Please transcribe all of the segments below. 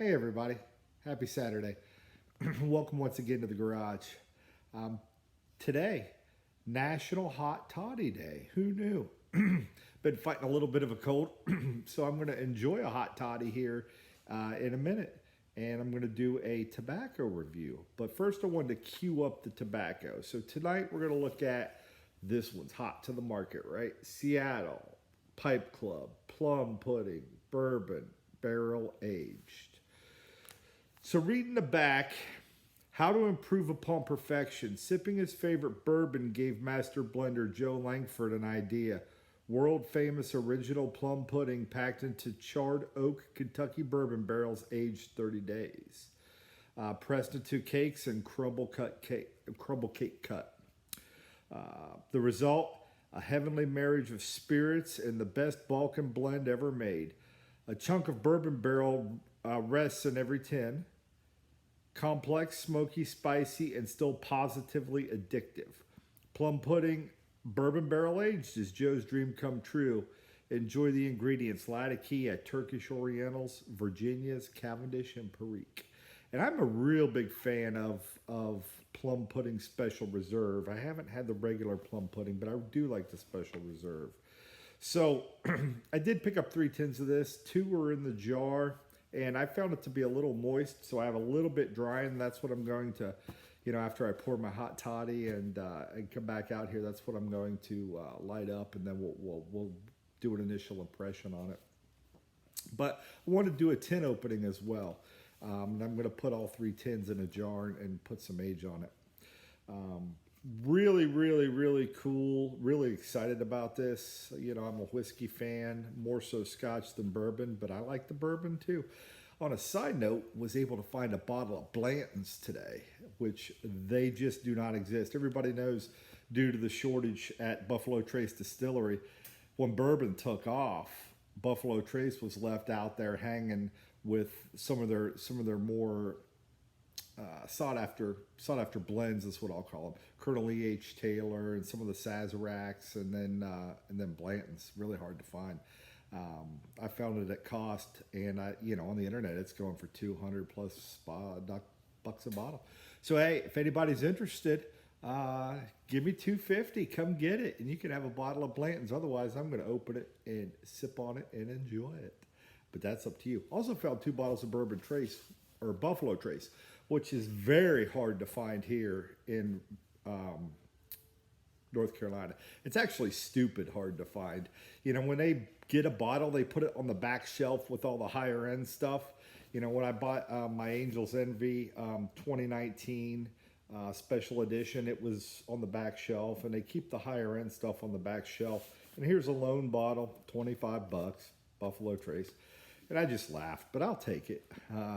Hey everybody, happy Saturday. Welcome once again to the garage. Um, Today, National Hot Toddy Day. Who knew? Been fighting a little bit of a cold, so I'm going to enjoy a hot toddy here in a minute. And I'm going to do a tobacco review. But first I wanted to cue up the tobacco. So tonight we're going to look at this one's hot to the market, right? Seattle, Pipe Club, Plum Pudding, Bourbon, Barrel Aged. So reading the back, how to improve upon perfection. Sipping his favorite bourbon gave master blender Joe Langford an idea. World famous original plum pudding packed into charred oak Kentucky bourbon barrels aged 30 days. Pressed into cakes and crumble cake cut. The result, a heavenly marriage of spirits and the best Balkan blend ever made. A chunk of bourbon barrel rests in every tin. Complex, smoky, spicy, and still positively addictive. Plum pudding, bourbon barrel aged is Joe's dream come true. Enjoy the ingredients: Latakia, Turkish Orientals, Virginias, Cavendish, and Perique. And I'm a real big fan of plum pudding special reserve. I haven't had the regular plum pudding, but I do like the special reserve. So I did pick up 3 tins of this. 2 were in the jar. And I found it to be a little moist, so I have a little bit dry, and that's what I'm going to, after I pour my hot toddy and come back out here, that's what I'm going to light up, and then we'll do an initial impression on it. But I want to do a tin opening as well. And I'm going to put all 3 tins in a jar and put some age on it. Really, really, really cool. Really excited about this. I'm a whiskey fan, more so Scotch than bourbon, but I like the bourbon too. On a side note, was able to find a bottle of Blanton's today, which they just do not exist. Everybody knows, due to the shortage at Buffalo Trace Distillery, when bourbon took off, Buffalo Trace was left out there hanging with some of their more sought after blends is what I'll call them. Colonel E.H. Taylor and some of the Sazeracs, and then Blanton's. Really hard to find. I found it at cost, and on the internet it's going for $200 plus bucks a bottle. So hey, if anybody's interested, give me $250. Come get it, and you can have a bottle of Blanton's. Otherwise, I'm going to open it and sip on it and enjoy it. But that's up to you. Also found 2 bottles of Bourbon Trace or Buffalo Trace, which is very hard to find here in North Carolina. It's actually stupid hard to find. When they get a bottle, they put it on the back shelf with all the higher end stuff. When I bought my Angel's Envy 2019 special edition, it was on the back shelf, and they keep the higher end stuff on the back shelf. And here's a lone bottle, 25 bucks, Buffalo Trace. And I just laughed, but I'll take it.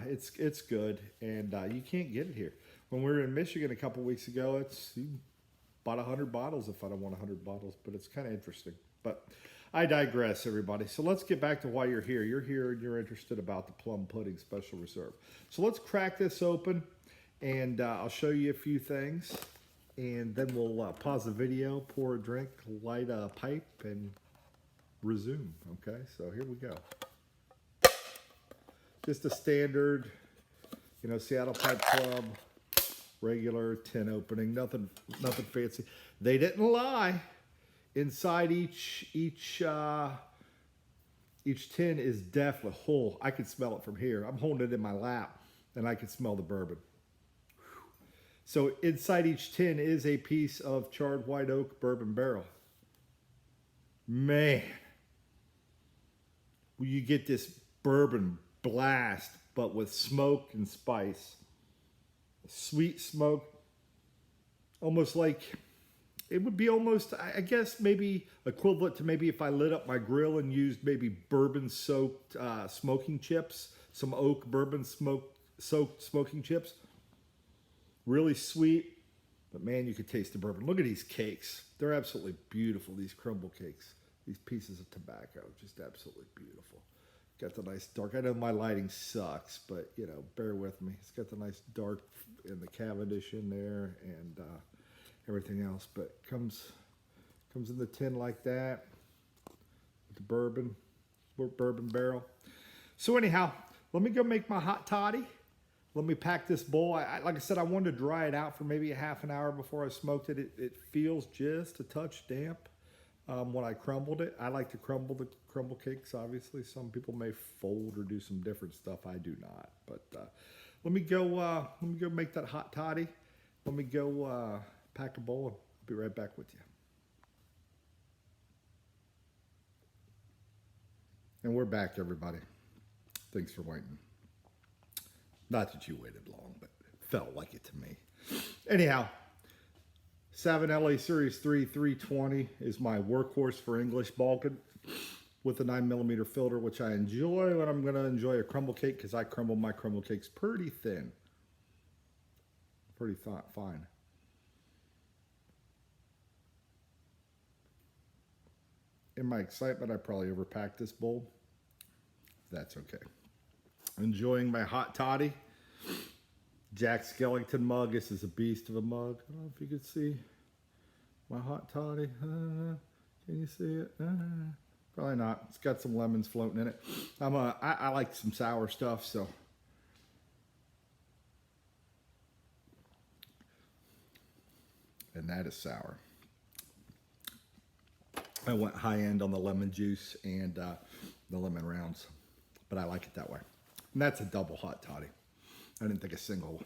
It's good, and you can't get it here. When we were in Michigan a couple weeks ago, you bought 100 bottles if I don't want 100 bottles, but it's kind of interesting. But I digress, everybody. So let's get back to why you're here. You're here and you're interested about the Plum Pudding Special Reserve. So let's crack this open, and I'll show you a few things, and then we'll pause the video, pour a drink, light a pipe, and resume. Okay, so here we go. Just a standard, Seattle Pipe Club, regular tin opening, nothing fancy. They didn't lie. Inside each tin is definitely whole. I can smell it from here. I'm holding it in my lap, and I can smell the bourbon. So inside each tin is a piece of charred white oak bourbon barrel. Man, you get this bourbon blast, but with smoke and spice. Sweet smoke, almost like it would be almost, I guess, maybe equivalent to maybe if I lit up my grill and used maybe bourbon soaked smoking chips, some oak bourbon soaked smoking chips. Really sweet, but man, you could taste the bourbon. Look at these cakes. They're absolutely beautiful, these crumble cakes. These pieces of tobacco, just absolutely beautiful. Got the nice dark. I know my lighting sucks, but bear with me. It's got the nice dark and the Cavendish in there and everything else. But comes in the tin like that. With the bourbon barrel. So anyhow, let me go make my hot toddy. Let me pack this bowl. Like I said, I wanted to dry it out for maybe a half an hour before I smoked it. It feels just a touch damp when I crumbled it. I like to crumble the crumble cakes, obviously. Some people may fold or do some different stuff. I do not. But let me go make that hot toddy. Let me go pack a bowl, and I'll be right back with you. And we're back, everybody. Thanks for waiting. Not that you waited long, but it felt like it to me. Anyhow, Savin LA Series 3 320 is my workhorse for English Balkan with a 9mm filter, which I enjoy when I'm going to enjoy a crumble cake because I crumble my crumble cakes pretty thin. Pretty fine. In my excitement, I probably overpacked this bowl. That's okay. Enjoying my hot toddy. Jack Skellington mug. This is a beast of a mug. I don't know if you can see my hot toddy. Can you see it? Probably not. It's got some lemons floating in it. I like some sour stuff, so. And that is sour. I went high end on the lemon juice and the lemon rounds, but I like it that way. And that's a double hot toddy. I didn't think a single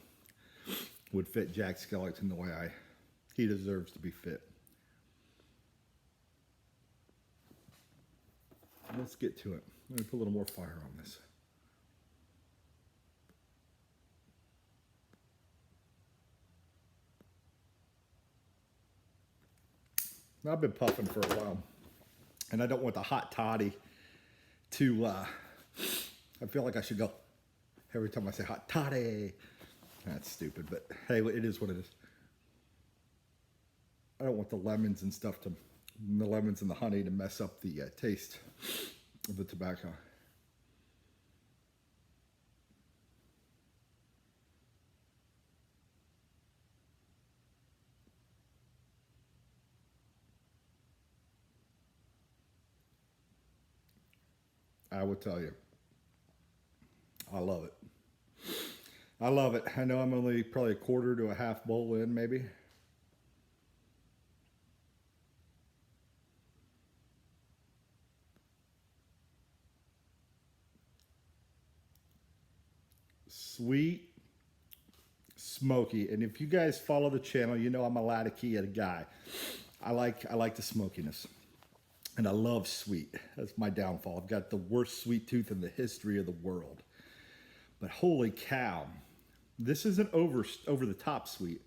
would fit Jack Skellington the way he deserves to be fit. Let's get to it. Let me put a little more fire on this. Now, I've been puffing for a while, and I don't want the hot toddy to, I feel like I should go every time I say hot toddy. That's stupid, but hey, it is what it is. I don't want the lemons and stuff the lemons and the honey to mess up the taste of the tobacco. I will tell you, I love it. I love it. I know I'm only probably a quarter to a half bowl in, maybe. Sweet, smoky, and if you guys follow the channel, you know I'm a Latakia guy. I like the smokiness. And I love sweet. That's my downfall. I've got the worst sweet tooth in the history of the world. But holy cow, this isn't over the top sweet.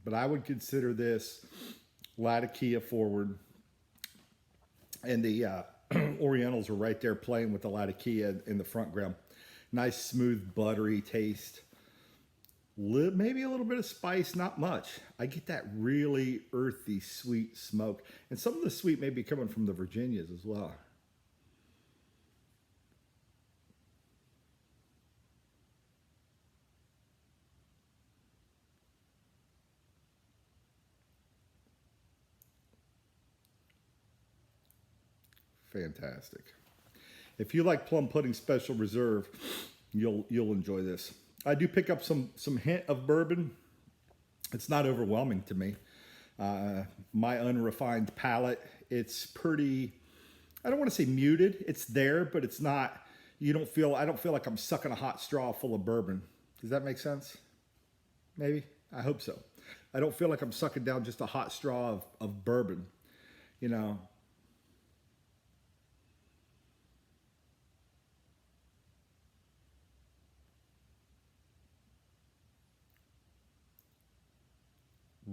But I would consider this Latakia forward. And the Orientals are right there playing with the Latakia in the front ground. Nice, smooth, buttery taste. Maybe a little bit of spice, not much. I get that really earthy, sweet smoke. And some of the sweet may be coming from the Virginias as well. Fantastic. If you like Plum Pudding Special Reserve, you'll enjoy this. I do pick up some hint of bourbon. It's not overwhelming to me. My unrefined palate, it's pretty, I don't want to say muted. It's there, but it's not, I don't feel like I'm sucking a hot straw full of bourbon. Does that make sense? Maybe? I hope so. I don't feel like I'm sucking down just a hot straw of bourbon, you know.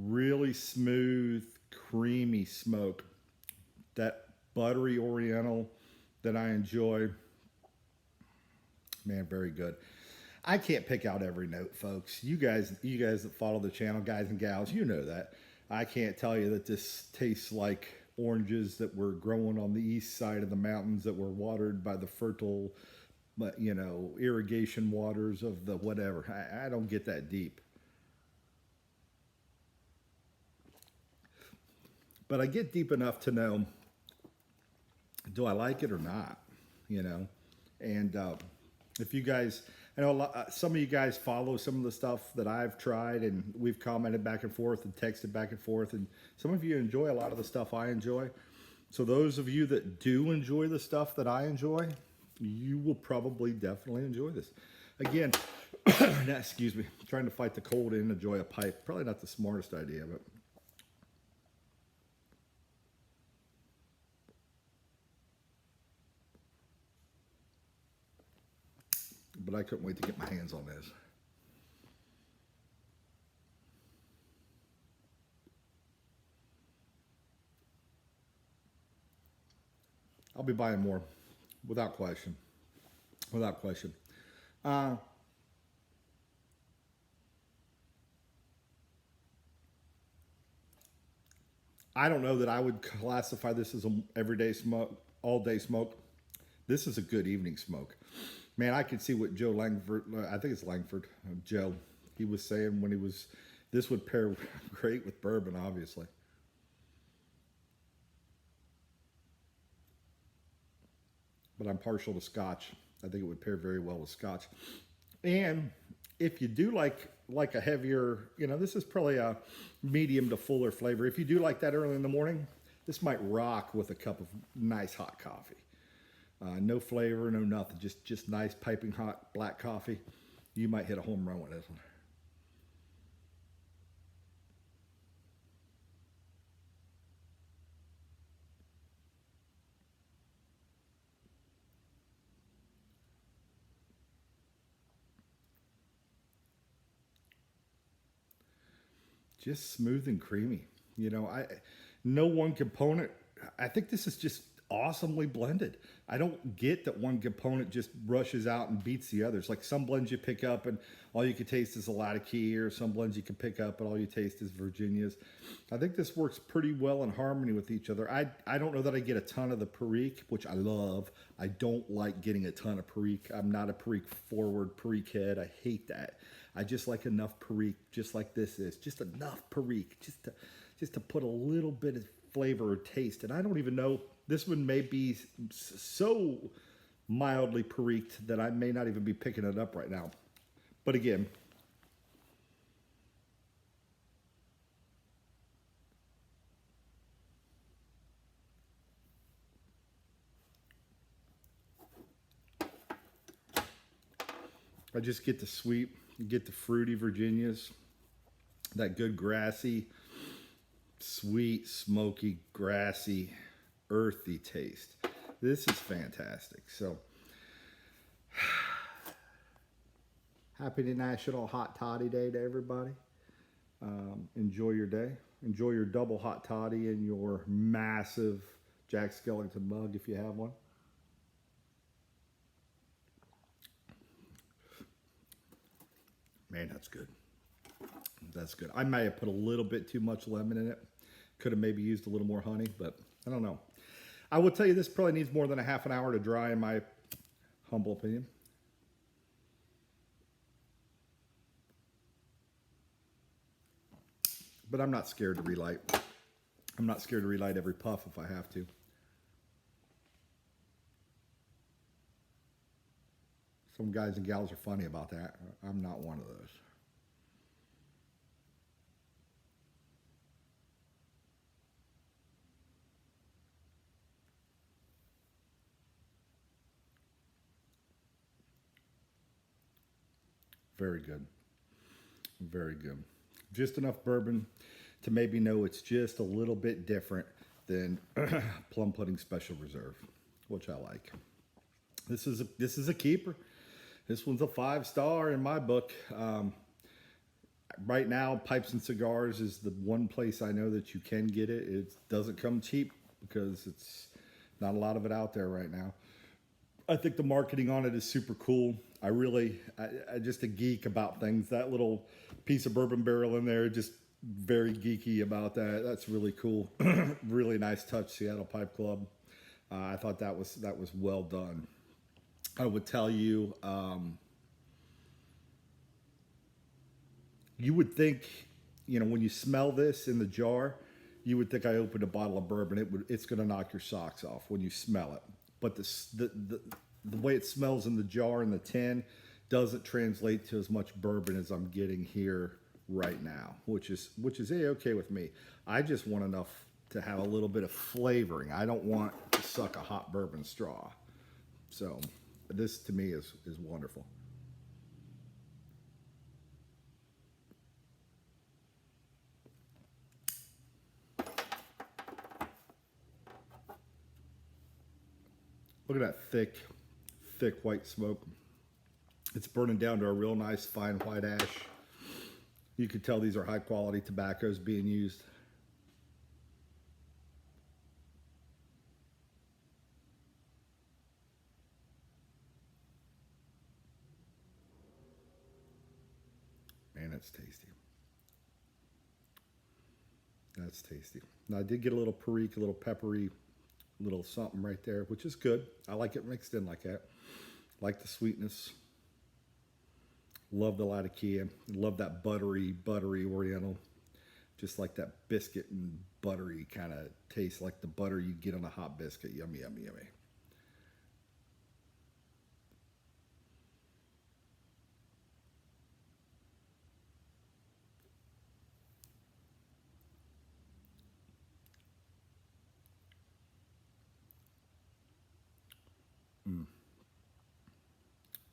Really smooth, creamy smoke. That buttery Oriental that I enjoy. Man, very good. I can't pick out every note, folks. You guys that follow the channel, guys and gals, you know that. I can't tell you that this tastes like oranges that were growing on the east side of the mountains that were watered by the fertile, irrigation waters of the whatever. I don't get that deep. but I get deep enough to know, do I like it or not? You know, and if you guys, I know some of you guys follow some of the stuff that I've tried, and we've commented back and forth and texted back and forth, and some of you enjoy a lot of the stuff I enjoy. So those of you that do enjoy the stuff that I enjoy, you will probably definitely enjoy this. Again, excuse me, trying to fight the cold and enjoy a pipe. Probably not the smartest idea, but I couldn't wait to get my hands on this. I'll be buying more, without question. Without question. Uh, I don't know that I would classify this as an everyday smoke, all day smoke. This is a good evening smoke. Man, I could see what Joe Langford, I think it's Langford, Joe, he was saying when he was, this would pair great with bourbon, obviously. But I'm partial to Scotch. I think it would pair very well with Scotch. And if you do like a heavier, you know, this is probably a medium to fuller flavor. If you do like that early in the morning, this might rock with a cup of nice hot coffee. No flavor, no nothing, just nice piping hot black coffee. You might hit a home run with this one. Just smooth and creamy. You know, no one component. I think this is just awesomely blended. I don't get that one component just rushes out and beats the others. Like some blends you pick up and all you can taste is a Latticue, or some blends you can pick up and all you taste is Virginias. I think this works pretty well in harmony with each other. I don't know that I get a ton of the Perique, which I love. I don't like getting a ton of Perique. I'm not a Perique forward Perique head. I hate that. I just like enough Perique, just like this is. Just enough Perique, just to put a little bit of flavor or taste. And I don't even know, this one may be so mildly Periqued that I may not even be picking it up right now. But again, I just get the sweet, get the fruity Virginias, that good grassy, sweet, smoky, grassy, earthy taste. This is fantastic. So, happy National Hot Toddy Day to everybody. Enjoy your day. Enjoy your double hot toddy and your massive Jack Skellington mug if you have one. Man, that's good. That's good. I may have put a little bit too much lemon in it. Could have maybe used a little more honey, but I don't know. I will tell you this probably needs more than a half an hour to dry in my humble opinion. But I'm not scared to relight. I'm not scared to relight every puff if I have to. Some guys and gals are funny about that. I'm not one of those. Very good. Very good. Just enough bourbon to maybe know it's just a little bit different than Plum Pudding Special Reserve, which I like. This is a keeper. This one's a 5-star in my book. Right now, Pipes and Cigars is the one place I know that you can get it. It doesn't come cheap because it's not a lot of it out there right now. I think the marketing on it is super cool. I just a geek about things. That little piece of bourbon barrel in there, just very geeky about that. That's really cool. Really nice touch, Seattle Pipe Club. I thought that was well done. I would tell you, you would think, you know, when you smell this in the jar, you would think I opened a bottle of bourbon. It's going to knock your socks off when you smell it. But the way it smells in the jar and the tin doesn't translate to as much bourbon as I'm getting here right now, which is a-okay with me. I just want enough to have a little bit of flavoring. I don't want to suck a hot bourbon straw. So this to me is wonderful. Look at that thick white smoke. It's burning down to a real nice fine white ash. You can tell these are high quality tobaccos being used. Man, that's tasty. That's tasty. Now I did get a little perique, a little peppery, little something right there, which is good. I like it mixed in like that. Like the sweetness. Love the Latakia. Love that buttery Oriental. Just like that biscuit and buttery kind of taste, like the butter you get on a hot biscuit. Yummy, yummy, yummy.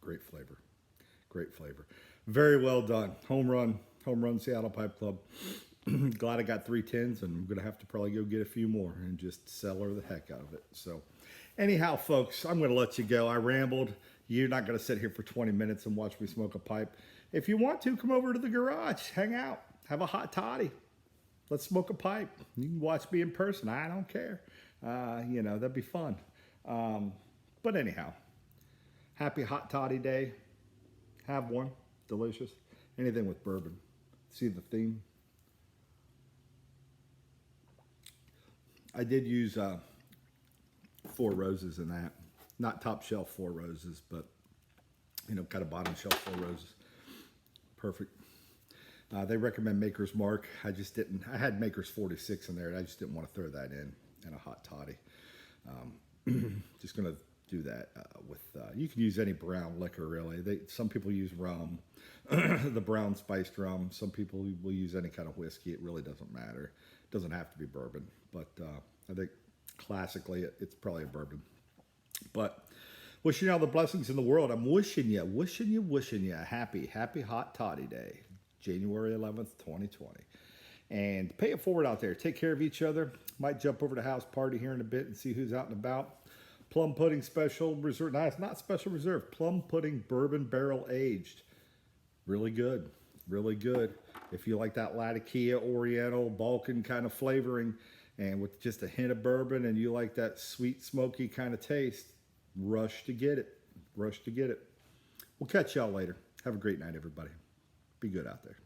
Great flavor. Great flavor. Very well done. Home run Seattle Pipe Club. Glad I got 3 tins, and I'm going to have to probably go get a few more and just cellar the heck out of it. So anyhow, folks, I'm going to let you go. I rambled. You're not going to sit here for 20 minutes and watch me smoke a pipe. If you want to, come over to the garage, hang out, have a hot toddy. Let's smoke a pipe. You can watch me in person. I don't care. You know, that'd be fun. But anyhow, happy hot toddy day. Have one. Delicious. Anything with bourbon. See the theme? I did use 4 Roses in that. Not top shelf 4 Roses, but, you know, kind of bottom shelf 4 Roses. Perfect. They recommend Maker's Mark. I just didn't. I had Maker's 46 in there, and I just didn't want to throw that in a hot toddy. Just going to do that with, you can use any brown liquor, really. Some people use rum, the brown spiced rum. Some people will use any kind of whiskey. It really doesn't matter. It doesn't have to be bourbon, but I think classically it's probably a bourbon. But wishing you all the blessings in the world. I'm wishing you a happy hot toddy day, January 11th, 2020. And pay it forward out there. Take care of each other. Might jump over to House Party here in a bit and see who's out and about. Plum pudding special reserve. No, it's not special reserve. Plum pudding bourbon barrel aged. Really good. Really good. If you like that Latakia Oriental Balkan kind of flavoring and with just a hint of bourbon, and you like that sweet smoky kind of taste, rush to get it. Rush to get it. We'll catch y'all later. Have a great night, everybody. Be good out there.